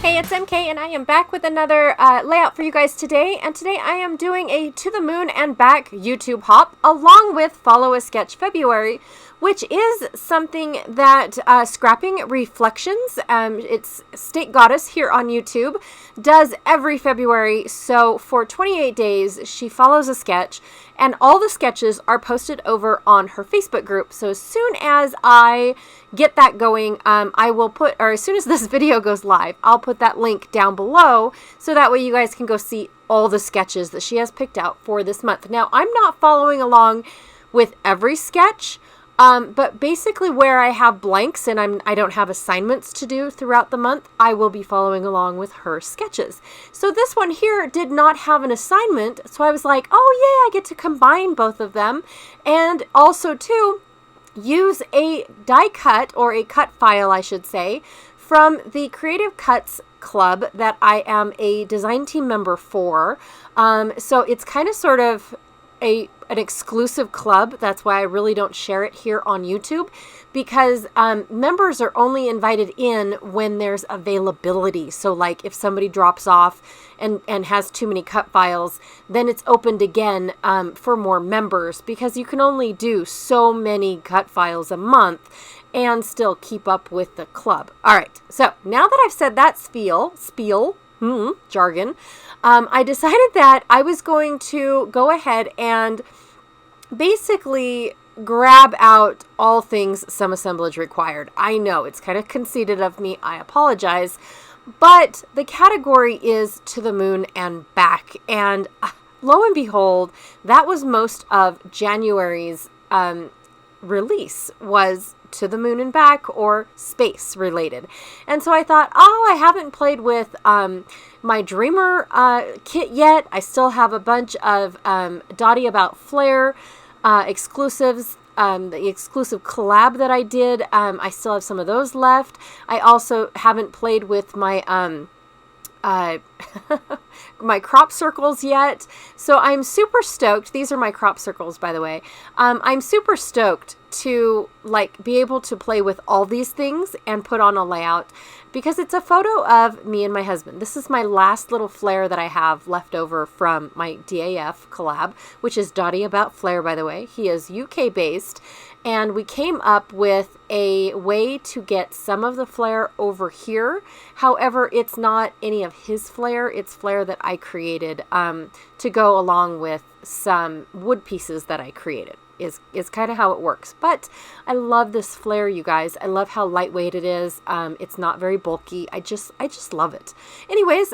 Hey, it's MK and I am back with another layout for you guys today. And today I am doing a To the Moon and Back YouTube hop along with Follow a Sketch February, which is something that Scrapping Reflections, it's State Goddess here on YouTube, does every February. So for 28 days, she follows a sketch and all the sketches are posted over on her Facebook group. So as soon as I get that going, I will put, or as soon as this video goes live, I'll put that link down below so that way you guys can go see all the sketches that she has picked out for this month. Now, I'm not following along with every sketch, but basically where I have blanks and I don't have assignments to do throughout the month, I will be following along with her sketches. So this one here did not have an assignment, so I was like, oh yeah, I get to combine both of them, and also too, use a die cut, or a cut file I should say, from the Creative Cuts Club that I am a design team member for. So it's kind of sort of an exclusive club. That's why I really don't share it here on YouTube, because members are only invited in when there's availability. So like if somebody drops off and has too many cut files, then it's opened again for more members, because you can only do so many cut files a month and still keep up with the club. All right, so now that I've said that spiel, jargon, I decided that I was going to go ahead and basically grab out all things some assemblage required. I know it's kind of conceited of me, I apologize, but the category is To the Moon and Back, and lo and behold, that was most of January's release, was To the Moon and Back, or space related. And so I thought, oh, I haven't played with my Dreamer kit yet. I still have a bunch of Dottie About Flare exclusives, the exclusive collab that I did. I still have some of those left. I also haven't played with my my crop circles yet. So I'm super stoked. These are my crop circles, by the way. I'm super stoked to be able to play with all these things and put on a layout, because it's a photo of me and my husband. This is my last little flare that I have left over from my DAF collab, which is Dottie About Flare, by the way. He is UK based, and we came up with a way to get some of the flare over here. However, it's not any of his flare, it's flare that I created to go along with some wood pieces that I created. Is kind of how it works. But I love this flare, you guys. I love how lightweight it is. It's not very bulky. I just love it. Anyways,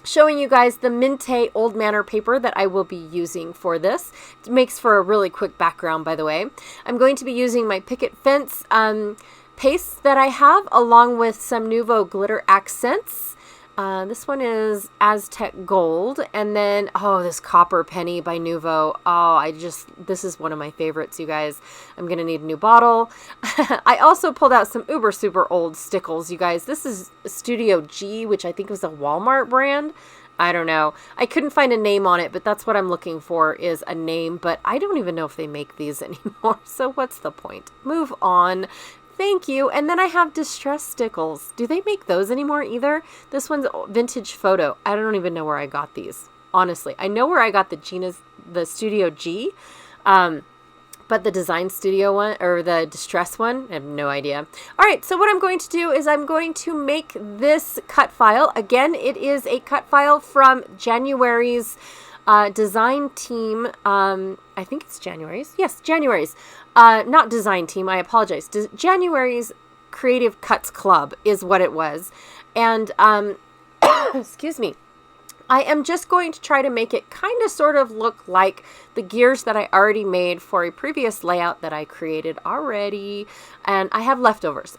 showing you guys the Minte Old Manor paper that I will be using for this. It makes for a really quick background, by the way. I'm going to be using my picket fence paste that I have, along with some Nuvo glitter accents. This one is Aztec Gold, and then, oh, this Copper Penny by Nuvo. Oh, this is one of my favorites, you guys. I'm going to need a new bottle. I also pulled out some uber super old stickles, you guys. This is Studio G, which I think was a Walmart brand. I don't know. I couldn't find a name on it, but that's what I'm looking for, is a name, but I don't even know if they make these anymore, so what's the point? Move on. Thank you. And then I have Distress Stickles. Do they make those anymore either? This one's Vintage Photo. I don't even know where I got these. Honestly, I know where I got the Studio G, but the Design Studio one, or the Distress one, I have no idea. All right, so what I'm going to do is I'm going to make this cut file. Again, it is a cut file from January's design team. I think it's January's. Yes, January's. Not design team, I apologize. January's Creative Cuts Club is what it was. And, excuse me. I am just going to try to make it kind of sort of look like the gears that I already made for a previous layout that I created already. And I have leftovers.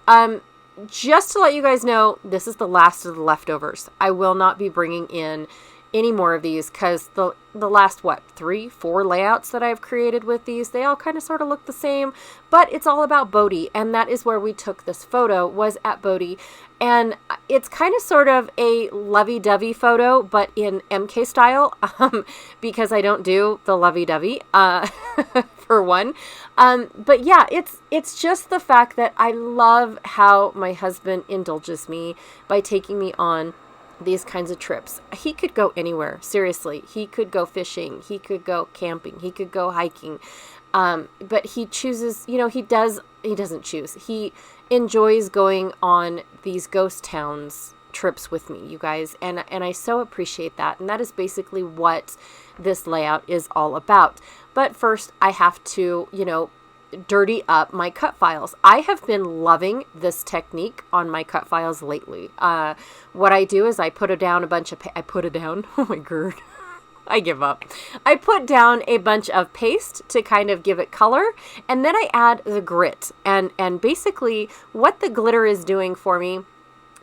Just to let you guys know, this is the last of the leftovers. I will not be bringing in any more of these, because the last, 3-4 layouts that I've created with these, they all kind of sort of look the same, but it's all about Bodie, and that is where we took this photo, was at Bodie. And it's kind of sort of a lovey-dovey photo, but in MK style, because I don't do the lovey-dovey, for one. But yeah, it's just the fact that I love how my husband indulges me by taking me on these kinds of trips. He could go anywhere, seriously. He could go fishing, he could go camping, he could go hiking. But he chooses, he doesn't choose. He enjoys going on these ghost towns trips with me, you guys. And I so appreciate that. And that is basically what this layout is all about. But first I have to, dirty up my cut files. I have been loving this technique on my cut files lately. What I do is I put down a bunch of, oh my god. I give up. I put down a bunch of paste to kind of give it color, and then I add the grit. And basically what the glitter is doing for me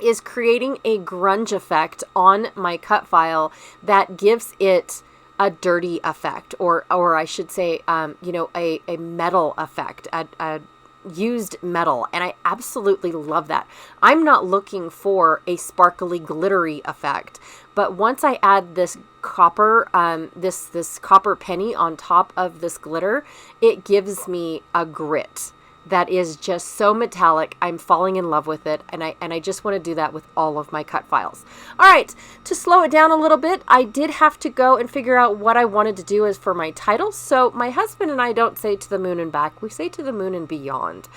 is creating a grunge effect on my cut file that gives it a dirty effect, or I should say, a metal effect, a used metal. And I absolutely love that. I'm not looking for a sparkly, glittery effect, but once I add this copper, this copper penny on top of this glitter, it gives me a grit that is just so metallic. I'm falling in love with it, and I just want to do that with all of my cut files. All right, to slow it down a little bit, I did have to go and figure out what I wanted to do as for my title. So my husband and I don't say to the moon and back, we say to the moon and beyond.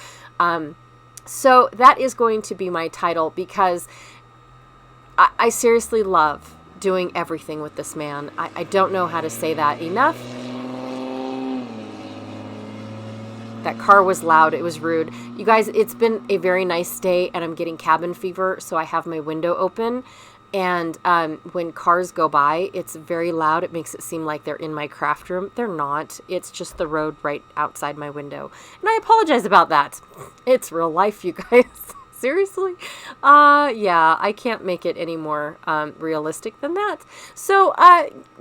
So that is going to be my title, because I seriously love doing everything with this man. I don't know how to say that enough. That car was loud. It was rude. You guys, it's been a very nice day, and I'm getting cabin fever, so I have my window open. And when cars go by, it's very loud. It makes it seem like they're in my craft room. They're not. It's just the road right outside my window. And I apologize about that. It's real life, you guys. Seriously? Yeah, I can't make it any more realistic than that. So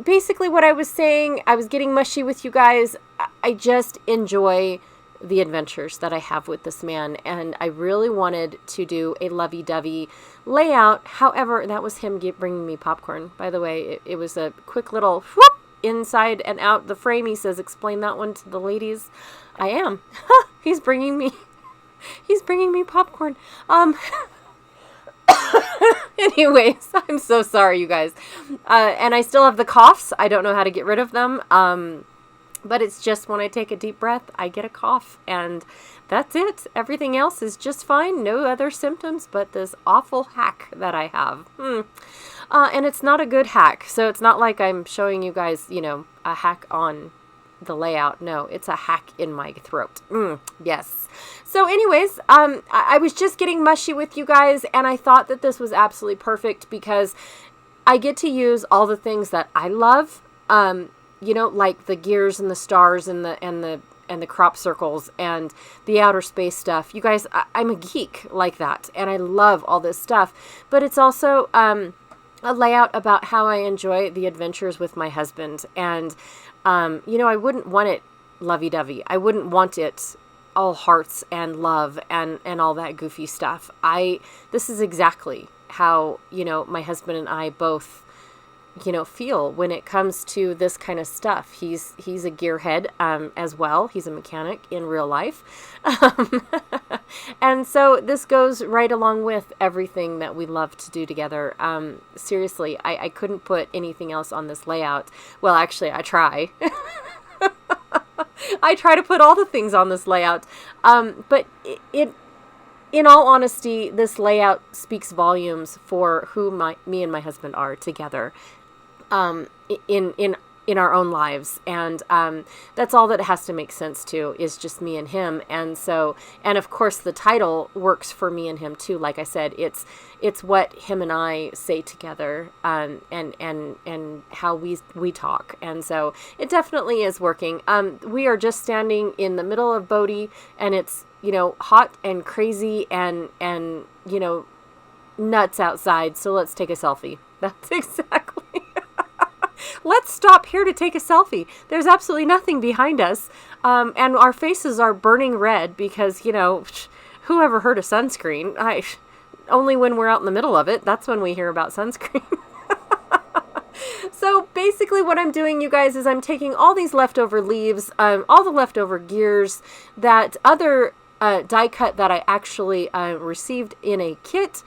basically what I was saying, I was getting mushy with you guys. I just enjoy the adventures that I have with this man, and I really wanted to do a lovey-dovey layout. However, that was him bringing me popcorn. By the way, it was a quick little whoop inside and out the frame. He says, explain that one to the ladies. I am. He's bringing me popcorn. Anyways, I'm so sorry, you guys. And I still have the coughs. I don't know how to get rid of them. But it's just when I take a deep breath, I get a cough, and that's it. Everything else is just fine. No other symptoms but this awful hack that I have. And it's not a good hack. So it's not like I'm showing you guys, a hack on the layout. No, it's a hack in my throat. Yes. So anyways, I was just getting mushy with you guys, and I thought that this was absolutely perfect because I get to use all the things that I love. Like the gears and the stars and the crop circles and the outer space stuff. You guys, I'm a geek like that, and I love all this stuff. But it's also a layout about how I enjoy the adventures with my husband. And, I wouldn't want it lovey-dovey. I wouldn't want it all hearts and love and all that goofy stuff. This is exactly how, my husband and I both feel when it comes to this kind of stuff. He's a gearhead as well. He's a mechanic in real life. And so this goes right along with everything that we love to do together. Seriously, I couldn't put anything else on this layout. Well, actually, I try. I try to put all the things on this layout. But in all honesty, this layout speaks volumes for who me and my husband are together. In our own lives, and that's all that it has to make sense to, is just me and him. And of course the title works for me and him too. Like I said, it's what him and I say together, and how we talk, and so it definitely is working. We are just standing in the middle of Bodie, and it's hot and crazy and nuts outside, so let's take a selfie. That's exactly let's stop here to take a selfie. There's absolutely nothing behind us. And our faces are burning red because, you know, who ever heard of sunscreen? Only when we're out in the middle of it. That's when we hear about sunscreen. So basically what I'm doing, you guys, is I'm taking all these leftover leaves, all the leftover gears, that other die cut that I actually received in a kit,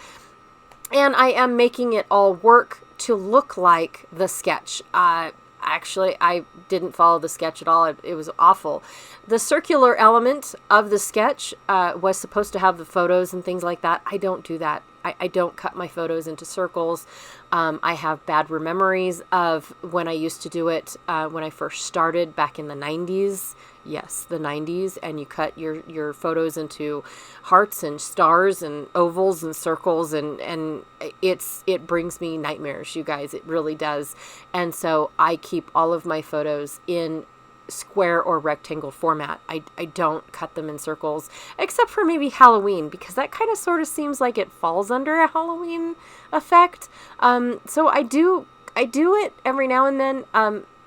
and I am making it all work to look like the sketch. Actually, I didn't follow the sketch at all. It was awful. The circular element of the sketch was supposed to have the photos and things like that. I don't do that. I don't cut my photos into circles. I have bad memories of when I used to do it when I first started back in the 90s. Yes, the 90s. And you cut your photos into hearts and stars and ovals and circles. And it brings me nightmares, you guys. It really does. And so I keep all of my photos in square or rectangle format. I don't cut them in circles, except for maybe Halloween, because that kind of sort of seems like it falls under a Halloween effect. So I do it every now and then.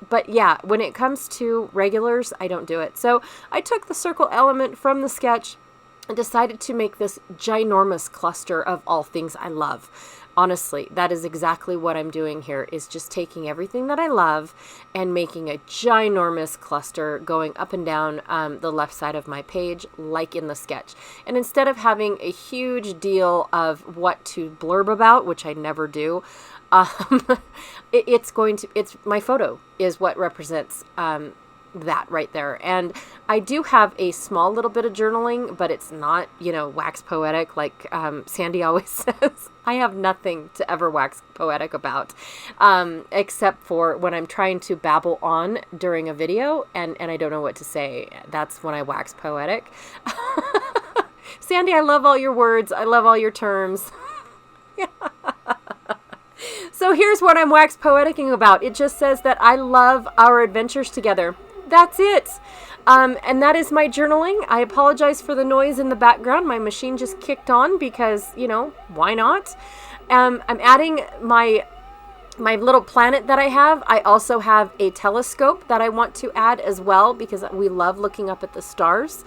But yeah, when it comes to regulars, I don't do it. So I took the circle element from the sketch and decided to make this ginormous cluster of all things I love. Honestly, that is exactly what I'm doing here, is just taking everything that I love and making a ginormous cluster going up and down the left side of my page, like in the sketch. And instead of having a huge deal of what to blurb about, which I never do, it's my photo is what represents that right there. And I do have a small little bit of journaling, but it's not, you know, wax poetic like Sandy always says. I have nothing to ever wax poetic about, except for when I'm trying to babble on during a video and I don't know what to say. That's when I wax poetic. Sandy, I love all your words. I love all your terms. So here's what I'm wax poeticing about. It just says that I love our adventures together. That's it. And that is my journaling. I apologize for the noise in the background. My machine just kicked on because, you know, why not? I'm adding my little planet that I have. I also have a telescope that I want to add as well, because we love looking up at the stars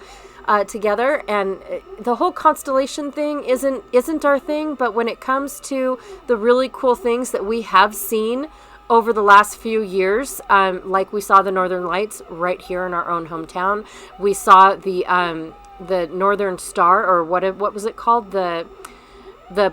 together. And the whole constellation thing isn't our thing, but when it comes to the really cool things that we have seen over the last few years, like we saw the Northern Lights right here in our own hometown. We saw the Northern Star, or what was it called? The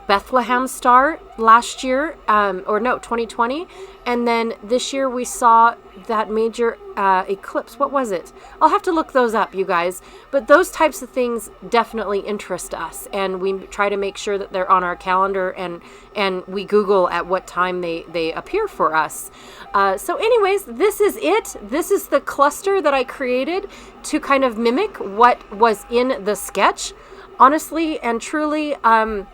Bethlehem Star last year, 2020. And then this year we saw that major eclipse. What was it? I'll have to look those up, you guys. But those types of things definitely interest us. And we try to make sure that they're on our calendar, and we Google at what time they appear for us. So anyways, this is it. This is the cluster that I created to kind of mimic what was in the sketch. Honestly and truly, I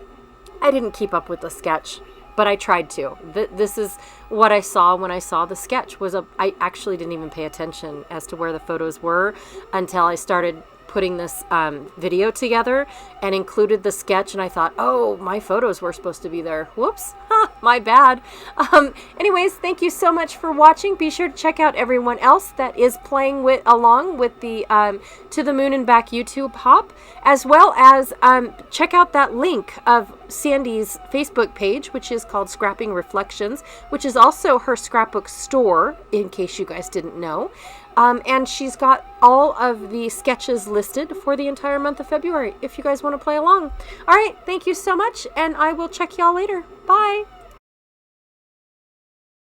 didn't keep up with the sketch, but I tried to. This is what I saw when I saw the sketch. I actually didn't even pay attention as to where the photos were until I started putting this video together and included the sketch, and I thought, oh, my photos were supposed to be there. Whoops, my bad. Anyways, thank you so much for watching. Be sure to check out everyone else that is playing along with the To the Moon and Back YouTube hop, as well as check out that link of Sandy's Facebook page, which is called Scrapping Reflections, which is also her scrapbook store, in case you guys didn't know. And she's got all of the sketches listed for the entire month of February, if you guys want to play along. All right, thank you so much, and I will check y'all later. Bye.